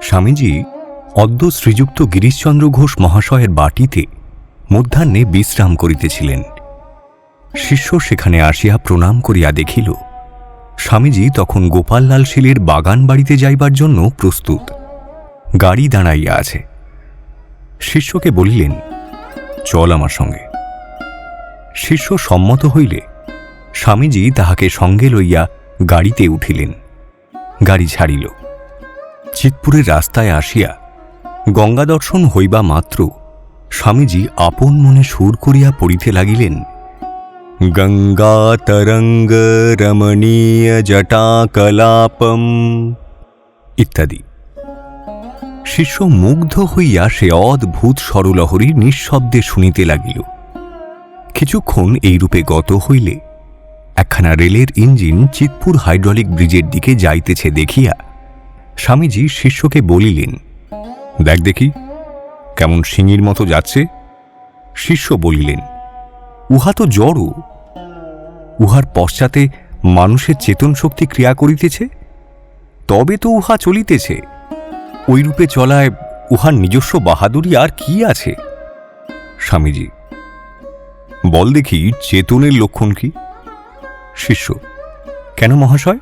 স্বামীজি অদ্য শ্রীযুক্ত গিরিশচন্দ্র ঘোষ মহাশয়ের বাটিতে মধ্যাহ্নে বিশ্রাম করিতেছিলেন। শিষ্য সেখানে আসিয়া প্রণাম করিয়া দেখিল স্বামীজি তখন গোপাললাল শীলের বাগান বাড়িতে যাইবার জন্য প্রস্তুত, গাড়ি দাঁড়াইয়া আছে। শিষ্যকে বলিলেন, চল আমার সঙ্গে। শিষ্য সম্মত হইলে স্বামীজি তাহাকে সঙ্গে লইয়া গাড়িতে উঠিলেন। গাড়ি ছাড়িল। চিৎপুরের রাস্তায় আসিয়া গঙ্গা দর্শন হইবা মাত্র স্বামীজি আপন মনে সুর করিয়া পড়িতে লাগিলেন, গঙ্গা তরঙ্গ রমণীয় জটাকলাপম ইত্যাদি। শিষ্য মুগ্ধ হইয়া সে অদ্ভুত স্বরলহরী নিঃশব্দে শুনিতে লাগিল। কিছুক্ষণ এইরূপে গত হইলে একখানা রেলের ইঞ্জিন চিৎপুর হাইড্রলিক ব্রিজের দিকে যাইতেছে দেখিয়া স্বামীজি শিষ্যকে বলিলেন, দেখ দেখি কেমন শিঙির মতো যাচ্ছে। শিষ্য বলিলেন, উহা তো জড়, উহার পশ্চাতে মানুষের চেতন শক্তি ক্রিয়া করিতেছে, তবে তো উহা চলিতেছে। ওইরূপে চলায় উহার নিজস্ব বাহাদুরি আর কি আছে? স্বামীজি, বল দেখি চেতনের লক্ষণ কি? শিষ্য, কেন মহাশয়?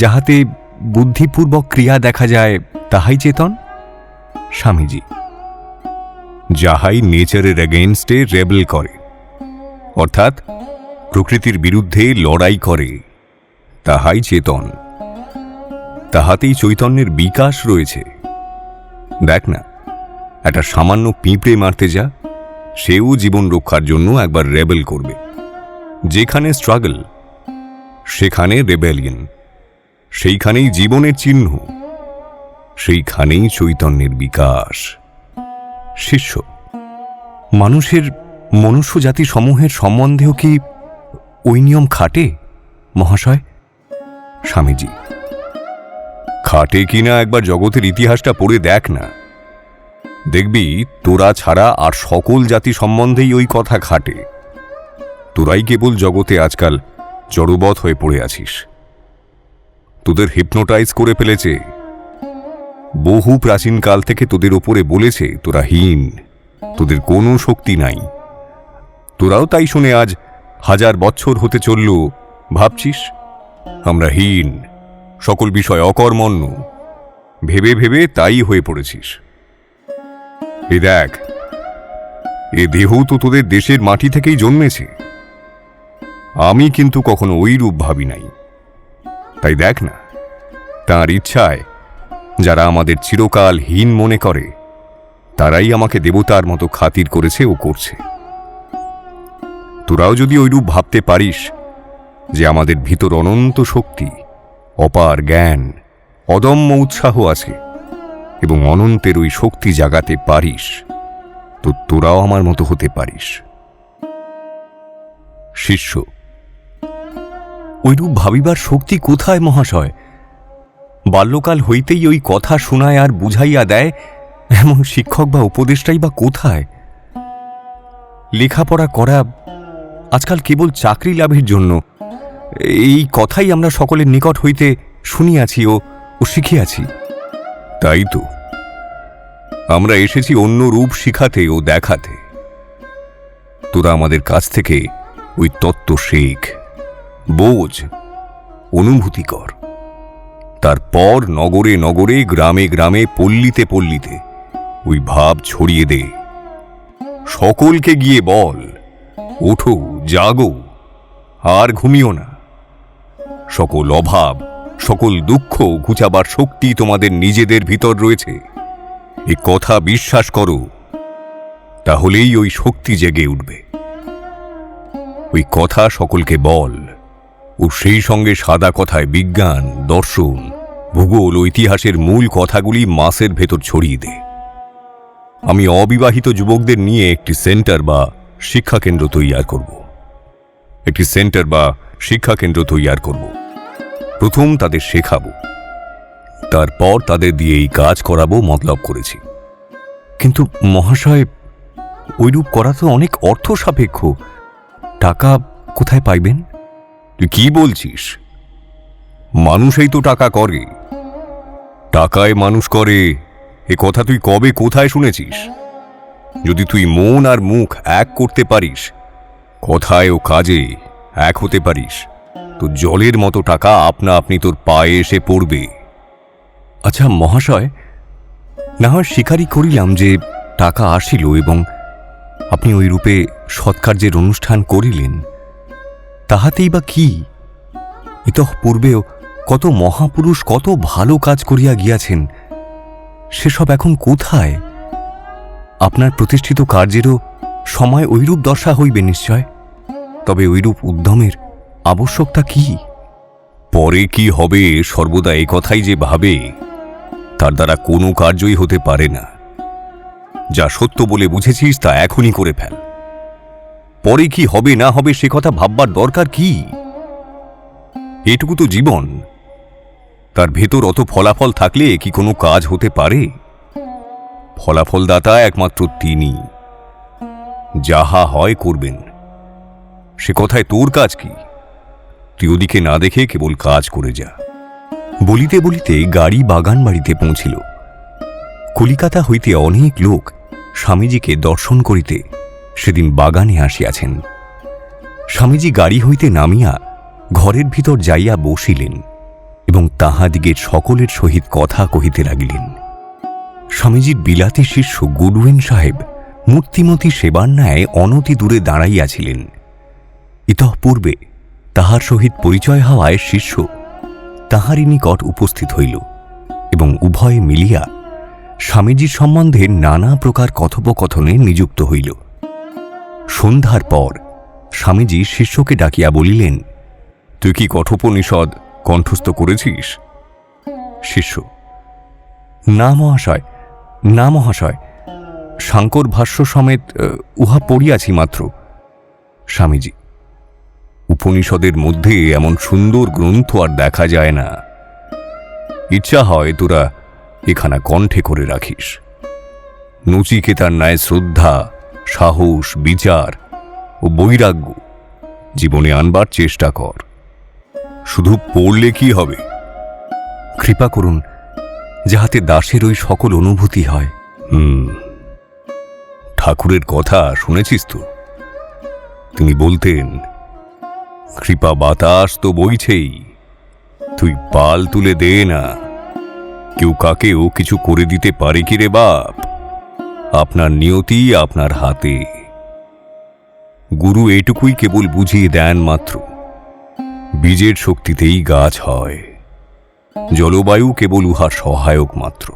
যাহাতে বুদ্ধিপূর্বক ক্রিয়া দেখা যায় তাহাই চেতন। স্বামীজি, যাহাই নেচারের এগেইনস্টে রেবেল করে, অর্থাৎ প্রকৃতির বিরুদ্ধে লড়াই করে, তাহাই চেতন। তাহাতেই চৈতন্যের বিকাশ রয়েছে। দেখ না, একটা সামান্য পিঁপড়ে মারতে যা, সেও জীবন রক্ষার জন্য একবার রেবেল করবে। যেখানে স্ট্রাগল সেখানে রেবেলিয়ন, সেইখানেই জীবনের চিহ্ন, সেইখানেই চৈতন্যের বিকাশ। শিষ্য, মানুষের মনুষ্য জাতি সমূহের সম্বন্ধেও কি ওই নিয়ম খাটে মহাশয়? স্বামীজি, খাটে কিনা একবার জগতের ইতিহাসটা পড়ে দেখ না, দেখবি তোরা ছাড়া আর সকল জাতি সম্বন্ধেই ওই কথা খাটে। তোরাই কেবল জগতে আজকাল জড়বৎ হয়ে পড়ে আছিস। তোদের হিপনোটাইজ করে ফেলেছে। বহু প্রাচীন কাল থেকে তোদের ওপরে বলেছে তোরা হীন, তোদের কোনো শক্তি নাই। তোরাও তাই শুনে আজ 1000 বছর হতে চলল ভাবছিস আমরা হীন, সকল বিষয় অকর্মণ্য, ভেবে ভেবে তাই হয়ে পড়েছিস। এ দেখ, এ দেহ তো তোদের দেশের মাটি থেকেই জন্মেছে। আমি কিন্তু কখনো ওই রূপ ভাবি নাই। তাই দেখ না, তাঁর ইচ্ছায় যারা আমাদের চিরকাল হীন মনে করে তারাই আমাকে দেবতার মতো খাতির করেছে ও করছে। তোরাও যদি ওইরূপ ভাবতে পারিস যে আমাদের ভিতর অনন্ত শক্তি, অপার জ্ঞান, অদম্য উৎসাহ আছে এবং অনন্তের ওই শক্তি জাগাতে পারিস, তো তোরাও আমার মতো হতে পারিস। শিষ্য, ওইরূপ ভাবিবার শক্তি কোথায় মহাশয়? বাল্যকাল হইতেই ওই কথা শোনায় আর বুঝাইয়া দেয় এমন শিক্ষক বা উপদেষ্টাই বা কোথায়? লেখাপড়া করা আজকাল কেবল চাকরি লাভের জন্য, এই কথাই আমরা সকলের নিকট হইতে শুনিয়াছি ও শিখিয়াছি। তাই তো আমরা এসেছি অন্য রূপ শিখাতে ও দেখাতে। তোরা আমাদের কাছ থেকে ওই তত্ত্ব শেখ, বোঝ, অনুভূতি কর। তারপর নগরে নগরে, গ্রামে গ্রামে, পল্লীতে পল্লীতে ওই ভাব ছড়িয়ে দে। সকলকে গিয়ে বল, ওঠো, জাগো, আর ঘুমিও না। সকল অভাব, সকল দুঃখ ঘুচাবার শক্তি তোমাদের নিজেদের ভিতর রয়েছে। এ কথা বিশ্বাস করো, তাহলেই ওই শক্তি জেগে উঠবে। ওই কথা সকলকে বল, ও সেই সঙ্গে সাদা কথায় বিজ্ঞান, দর্শন, ভূগোল ও ইতিহাসের মূল কথাগুলি মাসের ভেতর ছড়িয়ে দে। আমি অবিবাহিত যুবকদের নিয়ে একটি সেন্টার বা শিক্ষাকেন্দ্র তৈয়ার করব। প্রথম তাদের শেখাবো, তারপর তাদের দিয়ে এই কাজ করাবো মতলব করেছি। কিন্তু মহাশয়, ওইরূপ করা তো অনেক অর্থ সাপেক্ষ। টাকা কোথায় পাইবেন? তুই কি বলছিস? মানুষই তো টাকা করে। টাকায় মানুষ করে এ কথা তুই কবে কোথায় শুনেছিস? যদি তুই মন আর মুখ এক করতে পারিস, কথায় ও কাজে এক হতে পারিস, তো জলের মতো টাকা আপনা আপনি তোর পায়ে এসে পড়বে। আচ্ছা মহাশয়, না হয় স্বীকারই করিলাম যে টাকা আসিল এবং আপনি ওই রূপে সৎকার্যের অনুষ্ঠান করিলেন, তাহাতেই বা কি? ইতঃপূর্বেও কত মহাপুরুষ কত ভালো কাজ করিয়া গিয়াছেন, সেসব এখন কোথায়? আপনার প্রতিষ্ঠিত কার্যেরও সময় ঐরূপ দশা হইবে নিশ্চয়। তবে ঐরূপ উদ্যমের আবশ্যকতা কি? পরে কি হবে সর্বদা এ কথাই যে ভাবে, তার দ্বারা কোনো কার্যই হতে পারে না। যা সত্য বলে বুঝেছিস তা এখনই করে ফেল। পরে কি হবে না হবে সে কথা ভাববার দরকার কি? এটুকু তো জীবন, তার ভেতর অত ফলাফল থাকলে কি কোনো কাজ হতে পারে? ফলাফলদাতা একমাত্র তিনি, যাহা হয় করবেন। সে কথায় তোর কাজ কি? তুই ওদিকে না দেখে কেবল কাজ করে যা। বলিতে বলিতে গাড়ি বাগান বাড়িতে পৌঁছিল। কলিকাতা হইতে অনেক লোক স্বামীজিকে দর্শন করিতে সেদিন বাগানে আসিয়াছেন। স্বামীজি গাড়ি হইতে নামিয়া ঘরের ভিতর যাইয়া বসিলেন এবং তাহাদিগের সকলের সহিত কথা কহিতে লাগিলেন। স্বামীজির বিলাতী শিষ্য গুডউইন সাহেব মূর্তিমতী সেবার ন্যায় অনতি দূরে দাঁড়াইয়াছিলেন। ইতঃপূর্বে তাহার সহিত পরিচয় হওয়ায় শিষ্য তাহারই নিকট উপস্থিত হইল এবং উভয়ে মিলিয়া স্বামীজির সম্বন্ধে নানা প্রকার কথোপকথনে নিযুক্ত হইল। সন্ধ্যার পর স্বামীজি শিষ্যকে ডাকিয়া বলিলেন, তুই কি কঠোপনিষদ কণ্ঠস্থ করেছিস? শিষ্য, না মহাশয়, না মহাশয়, শাঙ্কর ভাষ্য সমেত উহা পড়িয়াছি মাত্র। স্বামীজি, উপনিষদের মধ্যে এমন সুন্দর গ্রন্থ আর দেখা যায় না। ইচ্ছা হয় তোরা এখানা কণ্ঠে করে রাখিস। নচিকেতার ন্যায় শ্রদ্ধা, সাহস, বিচার ও বৈরাগ্য জীবনে আনবার চেষ্টা কর। শুধু পড়লে কি হবে? কৃপা করুন, যাহাতে দাসের ওই সকল অনুভূতি হয়। ঠাকুরের কথা শুনেছিস তো? তিনি বলতেন, কৃপা বাতাস তো বইছেই, তুই পাল তুলে দে না। কেউ কাকেও কিছু করে দিতে পারে কি রে বাপ? আপনার নিয়তি আপনার হাতে। গুরু এটুকুই কেবল বুঝিয়ে দেন মাত্র। বীজের শক্তিতেই গাছ হয়, জলবায়ু কেবল উহার সহায়ক মাত্র।